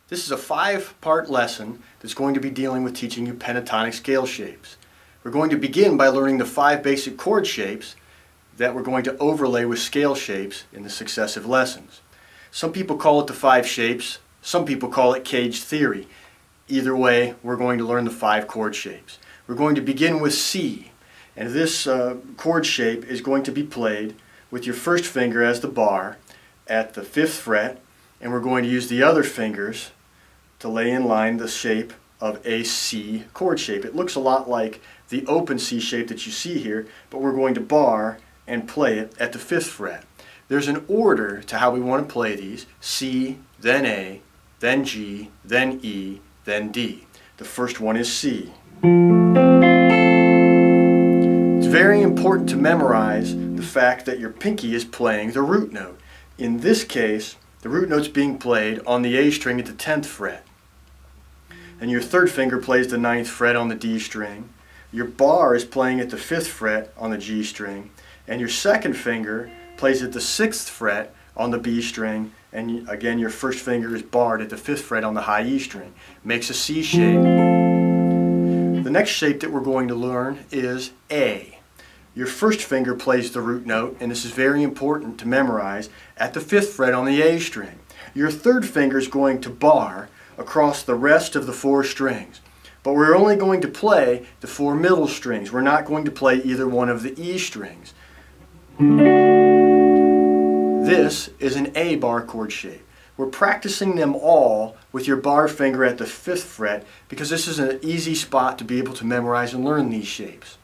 This is a 5-part lesson that's going to be dealing with teaching you pentatonic scale shapes. We're going to begin by learning the 5 basic chord shapes that we're going to overlay with scale shapes in the successive lessons. Some people call it the 5 shapes, some people call it CAGED theory. Either way, we're going to learn the 5 chord shapes. We're going to begin with C, and this chord shape is going to be played with your first finger as the bar at the 5th fret, and we're going to use the other fingers to lay in line the shape of a C chord shape. It looks a lot like the open C shape that you see here, but we're going to bar and play it at the 5th fret. There's an order to how we want to play these: C, then A, then G, then E, then D. The first one is C. It's very important to memorize the fact that your pinky is playing the root note. In this case, the root note's being played on the A string at the 10th fret. And your third finger plays the 9th fret on the D string. Your bar is playing at the 5th fret on the G string. And your second finger plays at the 6th fret on the B string. And again, your first finger is barred at the 5th fret on the high E string. Makes a C shape. The next shape that we're going to learn is A. Your first finger plays the root note, and this is very important to memorize, at the 5th fret on the A string. Your third finger is going to bar across the rest of the 4 strings. But we're only going to play the 4 middle strings. We're not going to play either one of the E strings. This is an A bar chord shape. We're practicing them all with your bar finger at the 5th fret because this is an easy spot to be able to memorize and learn these shapes.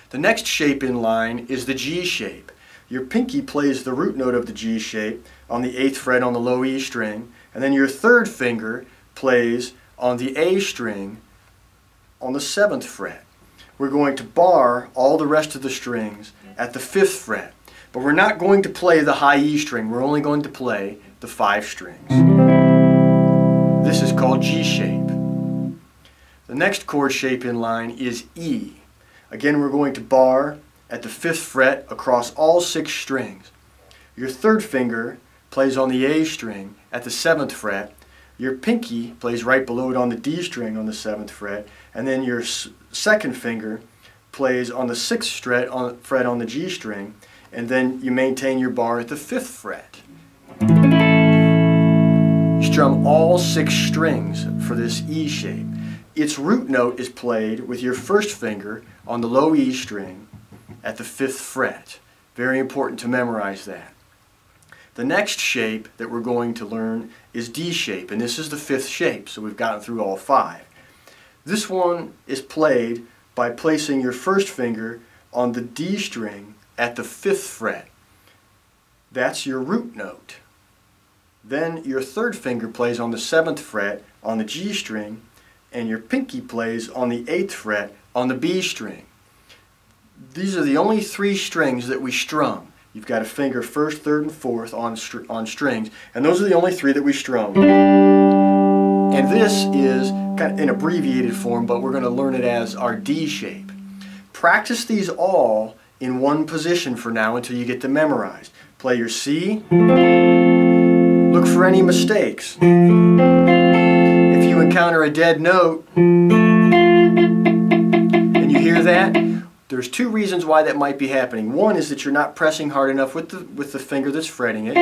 The next shape in line is the G shape. Your pinky plays the root note of the G shape on the 8th fret on the low E string, and then your third finger plays on the A string on the 7th fret. We're going to bar all the rest of the strings at the 5th fret, but we're not going to play the high E string. We're only going to play the 5 strings. This is called G shape. The next chord shape in line is E. Again, we're going to bar at the 5th fret across all 6 strings. Your third finger plays on the A string at the 7th fret. Your pinky plays right below it on the D string on the 7th fret, and then your second finger plays on the 6th fret on the G string, and then you maintain your bar at the 5th fret. You strum all 6 strings for this E shape. Its root note is played with your first finger on the low E string at the 5th fret. Very important to memorize that. The next shape that we're going to learn is D shape, and this is the 5th shape, so we've gotten through all 5. This one is played by placing your first finger on the D string at the 5th fret. That's your root note. Then your third finger plays on the 7th fret on the G string, and your pinky plays on the 8th fret on the B string. These are the only 3 strings that we strum. You've got a finger 1st, 3rd, and 4th on strings, and those are the only 3 that we strum. And this is kind of in abbreviated form, but we're going to learn it as our D shape. Practice these all in one position for now until you get them memorized. Play your C. Look for any mistakes. If you encounter a dead note and you hear that, there's 2 reasons why that might be happening. One is that you're not pressing hard enough with the finger that's fretting it.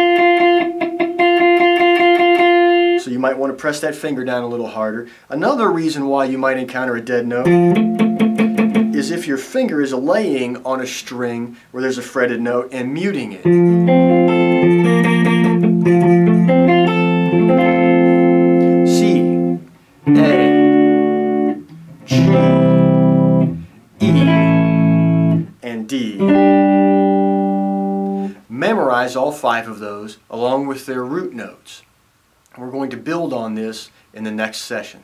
So you might want to press that finger down a little harder. Another reason why you might encounter a dead note is if your finger is laying on a string where there's a fretted note and muting it. C, A, G, E, and D. Memorize all 5 of those along with their root notes. We're going to build on this in the next session.